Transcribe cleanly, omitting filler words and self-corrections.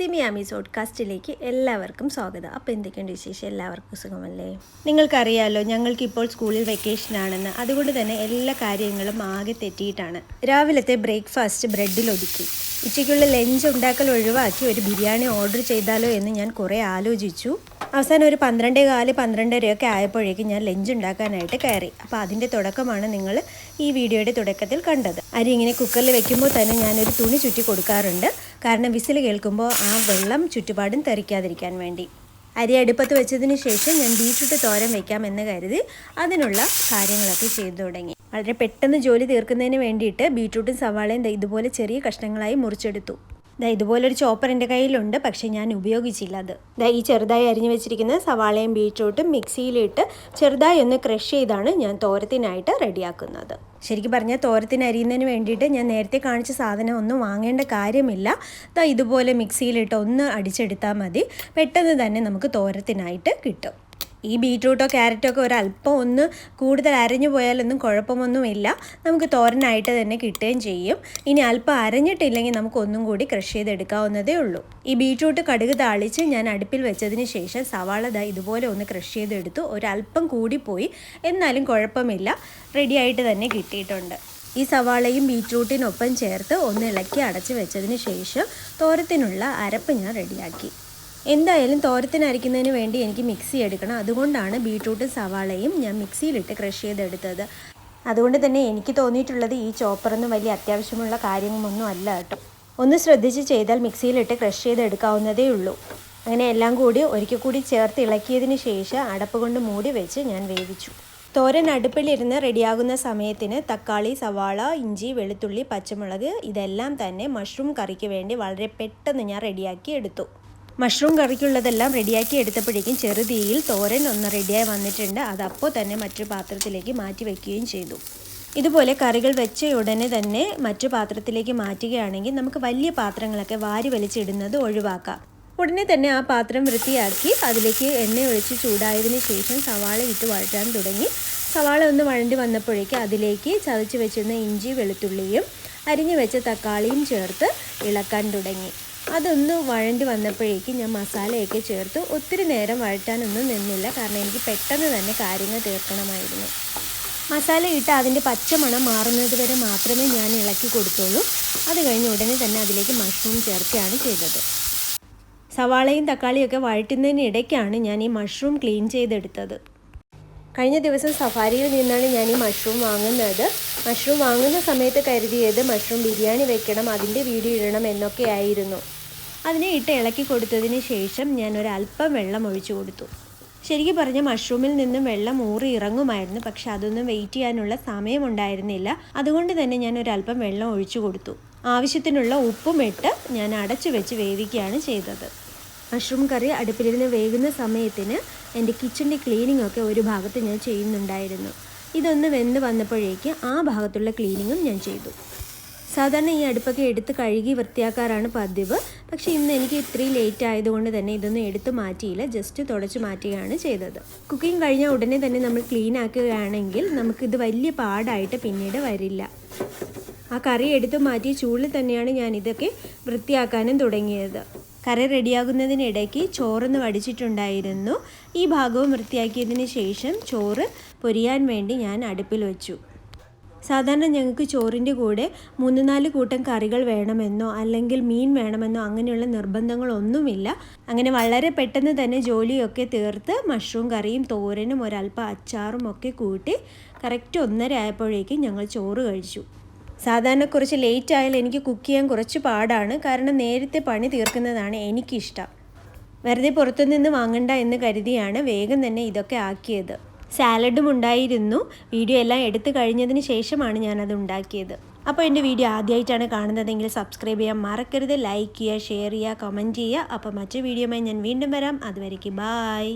simiami vodcastലേക്ക് എല്ലാവർക്കും സ്വാഗതം. അപ്പോൾ എന്തൊക്കെയുണ്ട് വിശേഷം? എല്ലാവർക്കും സുഖമല്ലേ? നിങ്ങൾക്കറിയാലോ, ഞങ്ങൾക്കിപ്പോൾ സ്കൂളിൽ വെക്കേഷൻ ആണെന്ന്. അതുകൊണ്ട് തന്നെ എല്ലാ കാര്യങ്ങളും ആകെ തെറ്റിയിട്ടാണ്. രാവിലത്തെ ബ്രേക്ക്ഫാസ്റ്റ് ബ്രെഡിൽ ഒതുക്കി. ഉച്ചയ്ക്കുള്ള ലഞ്ച് ഉണ്ടാക്കൽ ഒഴിവാക്കി ഒരു ബിരിയാണി ഓർഡർ ചെയ്താലോ എന്ന് ഞാൻ കുറേ ആലോചിച്ചു. അവസാനം ഒരു 12:15 12:30 ആയപ്പോഴേക്കും ഞാൻ ലഞ്ച് ഉണ്ടാക്കാനായിട്ട് കയറി. അപ്പോൾ അതിൻ്റെ തുടക്കമാണ് നിങ്ങൾ ഈ വീഡിയോയുടെ തുടക്കത്തിൽ കണ്ടത്. അരി ഇങ്ങനെ കുക്കറിൽ വെക്കുമ്പോൾ തന്നെ ഞാനൊരു തുണി ചുറ്റി കൊടുക്കാറുണ്ട്. കാരണം വിസിൽ കേൾക്കുമ്പോൾ ആ വെള്ളം ചുറ്റുപാടും തെറിക്കാതിരിക്കാൻ വേണ്ടി. അരി അടുപ്പത്ത് വെച്ചതിന് ശേഷം ഞാൻ ബീറ്റ്റൂട്ട് തോരൻ വെക്കാമെന്ന് കരുതി അതിനുള്ള കാര്യങ്ങളൊക്കെ ചെയ്തു തുടങ്ങി. വളരെ പെട്ടെന്ന് ജോലി തീർക്കുന്നതിന് വേണ്ടിയിട്ട് ബീറ്റ്റൂട്ടും സവാളയും ഇതുപോലെ ചെറിയ കഷ്ണങ്ങളായി മുറിച്ചെടുത്തു. ഇതുപോലൊരു ചോപ്പർ എൻ്റെ കയ്യിലുണ്ട്, പക്ഷേ ഞാൻ ഉപയോഗിച്ചില്ല അത്. ഈ ചെറുതായി അരിഞ്ഞു വെച്ചിരിക്കുന്ന സവാളയും ബീറ്റ്റൂട്ടും മിക്സിയിലിട്ട് ചെറുതായി ഒന്ന് ക്രഷ് ചെയ്താണ് ഞാൻ തോരത്തിനായിട്ട് റെഡിയാക്കുന്നത്. ശരിക്കും പറഞ്ഞാൽ തോരത്തിന് അരിയുന്നതിന് വേണ്ടിയിട്ട് ഞാൻ നേരത്തെ കാണിച്ച സാധനം ഒന്നും വാങ്ങേണ്ട കാര്യമില്ല. ഇതുപോലെ മിക്സിയിലിട്ട് ഒന്ന് അടിച്ചെടുത്താൽ മതി. പെട്ടെന്ന് തന്നെ നമുക്ക് തോരത്തിനായിട്ട് കിട്ടും. ഈ ബീറ്റ്റൂട്ടോ ക്യാരറ്റോ ഒക്കെ ഒരല്പം ഒന്ന് കൂടുതൽ അരഞ്ഞു പോയാലൊന്നും കുഴപ്പമൊന്നുമില്ല, നമുക്ക് തോരനായിട്ട് തന്നെ കിട്ടുകയും ചെയ്യും. ഇനി അല്പം അരഞ്ഞിട്ടില്ലെങ്കിൽ നമുക്ക് ഒന്നും കൂടി ക്രഷ് ചെയ്തെടുക്കാവുന്നതേ ഉള്ളൂ. ഈ ബീറ്റ്റൂട്ട് കടുക് താളിച്ച് ഞാൻ അടുപ്പിൽ വെച്ചതിന് ശേഷം സവാള ഇതുപോലെ ഒന്ന് ക്രഷ് ചെയ്തെടുത്തു. ഒരല്പം കൂടിപ്പോയി, എന്നാലും കുഴപ്പമില്ല, റെഡിയായിട്ട് തന്നെ കിട്ടിയിട്ടുണ്ട്. ഈ സവാളയും ബീറ്റ്റൂട്ടിനൊപ്പം ചേർത്ത് ഒന്ന് ഇളക്കി അടച്ച് വെച്ചതിന് ശേഷം തോരത്തിനുള്ള അരപ്പ് ഞാൻ റെഡിയാക്കി. എന്തായാലും തോരത്തിന് അരയ്ക്കുന്നതിന് വേണ്ടി എനിക്ക് മിക്സി എടുക്കണം. അതുകൊണ്ടാണ് ബീറ്റ്റൂട്ടും സവാളയും ഞാൻ മിക്സിയിലിട്ട് ക്രഷ് ചെയ്തെടുത്തത്. അതുകൊണ്ട് തന്നെ എനിക്ക് തോന്നിയിട്ടുള്ളത് ഈ ചോപ്പറൊന്നും വലിയ അത്യാവശ്യമുള്ള കാര്യമൊന്നും അല്ല കേട്ടോ. ഒന്ന് ശ്രദ്ധിച്ച് ചെയ്താൽ മിക്സിയിലിട്ട് ക്രഷ് ചെയ്തെടുക്കാവുന്നതേ ഉള്ളൂ. അങ്ങനെ എല്ലാം കൂടി ഒരിക്കൽ കൂടി ചേർത്ത് ഇളക്കിയതിന് ശേഷം അടപ്പ് കൊണ്ട് മൂടി വെച്ച് ഞാൻ വേവിച്ചു. തോരൻ അടുപ്പിലിരുന്ന് റെഡിയാകുന്ന സമയത്തിന് തക്കാളി, സവാള, ഇഞ്ചി, വെളുത്തുള്ളി, പച്ചമുളക് ഇതെല്ലാം തന്നെ മഷ്റൂം കറിക്ക് വേണ്ടി വളരെ പെട്ടെന്ന് ഞാൻ റെഡിയാക്കി എടുത്തു. മഷ്റൂം കറിക്കുള്ളതെല്ലാം റെഡിയാക്കി എടുത്തപ്പോഴേക്കും ചെറുതീയിൽ തോരൻ ഒന്ന് റെഡിയായി വന്നിട്ടുണ്ട്. അതപ്പോൾ തന്നെ മറ്റൊരു പാത്രത്തിലേക്ക് മാറ്റി വയ്ക്കുകയും ചെയ്തു. ഇതുപോലെ കറികൾ വെച്ച ഉടനെ തന്നെ മറ്റു പാത്രത്തിലേക്ക് മാറ്റുകയാണെങ്കിൽ നമുക്ക് വലിയ പാത്രങ്ങളൊക്കെ വാരി വലിച്ചിടുന്നത് ഒഴിവാക്കാം. ഉടനെ തന്നെ ആ പാത്രം വൃത്തിയാക്കി അതിലേക്ക് എണ്ണ ഒഴിച്ച് ചൂടായതിനു ശേഷം സവാള ഇട്ട് വഴറ്റാൻ തുടങ്ങി. സവാള ഒന്ന് വഴണ്ടി വന്നപ്പോഴേക്ക് അതിലേക്ക് ചതച്ച് വെച്ചിരുന്ന ഇഞ്ചി, വെളുത്തുള്ളിയും അരിഞ്ഞു വെച്ച തക്കാളിയും ചേർത്ത് ഇളക്കാൻ തുടങ്ങി. അതൊന്ന് വഴണ്ടി വന്നപ്പോഴേക്കും ഞാൻ മസാലയൊക്കെ ചേർത്ത് ഒത്തിരി നേരം വഴറ്റാനൊന്നും നിന്നില്ല, കാരണം എനിക്ക് പെട്ടെന്ന് തന്നെ കാര്യങ്ങൾ തീർക്കണമായിരുന്നു. മസാല ഇട്ട് അതിൻ്റെ പച്ചമണം മാറുന്നത് വരെ മാത്രമേ ഞാൻ ഇളക്കി കൊടുത്തുള്ളൂ. അത് കഴിഞ്ഞ് ഉടനെ തന്നെ അതിലേക്ക് മഷ്റൂം ചേർക്കുകയാണ് ചെയ്തത്. സവാളയും തക്കാളിയൊക്കെ വഴറ്റുന്നതിനിടയ്ക്കാണ് ഞാൻ ഈ മഷ്റൂം ക്ലീൻ ചെയ്തെടുത്തത്. കഴിഞ്ഞ ദിവസം സഫാരിയിൽ നിന്നാണ് ഞാൻ ഈ മഷ്റൂം വാങ്ങുന്നത്. മഷ്റൂം വാങ്ങുന്ന സമയത്ത് കരുതിയത് മഷ്റൂം ബിരിയാണി വെക്കണം, അതിൻ്റെ വീഡിയോ ഇടണം എന്നൊക്കെ ആയിരുന്നു. അതിനെ ഇട്ട് ഇളക്കി കൊടുത്തതിന് ശേഷം ഞാൻ ഒരല്പം വെള്ളം ഒഴിച്ചു കൊടുത്തു. ശരിക്കും പറഞ്ഞാൽ മഷ്റൂമിൽ നിന്നും വെള്ളം ഊറി ഇറങ്ങുമായിരുന്നു, പക്ഷെ അതൊന്നും വെയിറ്റ് ചെയ്യാനുള്ള സമയമുണ്ടായിരുന്നില്ല. അതുകൊണ്ട് തന്നെ ഞാൻ ഒരല്പം വെള്ളം ഒഴിച്ചു കൊടുത്തു. ആവശ്യത്തിനുള്ള ഉപ്പും ഇട്ട് ഞാൻ അടച്ചു വെച്ച് വേവിക്കുകയാണ് ചെയ്തത്. മഷ്റൂം കറി അടുപ്പിലിരുന്ന് വേകുന്ന സമയത്തിന് എൻ്റെ കിച്ചണിൻ്റെ ക്ലീനിങ് ഒക്കെ ഒരു ഭാഗത്ത് ഞാൻ ചെയ്യുന്നുണ്ടായിരുന്നു. ഇതൊന്ന് വെന്ത് വന്നപ്പോഴേക്ക് ആ ഭാഗത്തുള്ള ക്ലീനിങ്ങും ഞാൻ ചെയ്തു. സാധാരണ ഈ അടുപ്പൊക്കെ എടുത്ത് കഴുകി വൃത്തിയാക്കാറാണ് പതിവ്. പക്ഷേ ഇന്ന് എനിക്ക് ഇത്രയും ലേറ്റ് ആയതുകൊണ്ട് തന്നെ ഇതൊന്നും എടുത്ത് മാറ്റിയില്ല, ജസ്റ്റ് തുടച്ച് മാറ്റുകയാണ് ചെയ്തത്. കുക്കിംഗ് കഴിഞ്ഞാൽ ഉടനെ തന്നെ നമ്മൾ ക്ലീൻ ആക്കുകയാണെങ്കിൽ നമുക്കിത് വലിയ പാടായിട്ട് പിന്നീട് വരില്ല. ആ കറി എടുത്ത് മാറ്റി ചൂടിൽ തന്നെയാണ് ഞാൻ ഇതൊക്കെ വൃത്തിയാക്കാനും തുടങ്ങിയത്. കറി റെഡിയാകുന്നതിനിടയ്ക്ക് ചോറൊന്ന് വടിച്ചിട്ടുണ്ടായിരുന്നു. ഈ ഭാഗവും വൃത്തിയാക്കിയതിന് ശേഷം ചോറ് പൊരിയാൻ വേണ്ടി ഞാൻ അടുപ്പിൽ വെച്ചു. സാധാരണ ഞങ്ങൾക്ക് ചോറിൻ്റെ കൂടെ 3-4 കൂട്ടം കറികൾ വേണമെന്നോ അല്ലെങ്കിൽ മീൻ വേണമെന്നോ അങ്ങനെയുള്ള നിർബന്ധങ്ങളൊന്നുമില്ല. അങ്ങനെ വളരെ പെട്ടെന്ന് തന്നെ ജോലിയൊക്കെ തീർത്ത് മഷ്റൂം കറിയും തോരനും ഒരല്പം അച്ചാറും ഒക്കെ കൂട്ടി കറക്റ്റ് 1:30 ആയപ്പോഴേക്കും ഞങ്ങൾ ചോറ് കഴിച്ചു. സാധാരണ കുറച്ച് ലേറ്റ് ആയാൽ എനിക്ക് കുക്ക് ചെയ്യാൻ കുറച്ച് പാടാണ്, കാരണം നേരത്തെ പണി തീർക്കുന്നതാണ് എനിക്കിഷ്ടം. വെറുതെ പുറത്തുനിന്ന് വാങ്ങണ്ട എന്ന് കരുതിയാണ് വേഗം തന്നെ ഇതൊക്കെ ആക്കിയത്. സാലഡും ഉണ്ടായിരുന്നു. വീഡിയോ എല്ലാം എടുത്തു കഴിഞ്ഞതിന് ശേഷമാണ് ഞാനത് ഉണ്ടാക്കിയത്. അപ്പോൾ എൻ്റെ വീഡിയോ ആദ്യമായിട്ടാണ് കാണുന്നതെങ്കിൽ സബ്സ്ക്രൈബ് ചെയ്യാൻ മറക്കരുത്. ലൈക്ക് ചെയ്യുക, ഷെയർ ചെയ്യുക, കമൻറ്റ് ചെയ്യുക. അപ്പോൾ മറ്റു വീഡിയോയുമായി ഞാൻ വീണ്ടും വരാം. അതുവരേക്ക് ബായ്.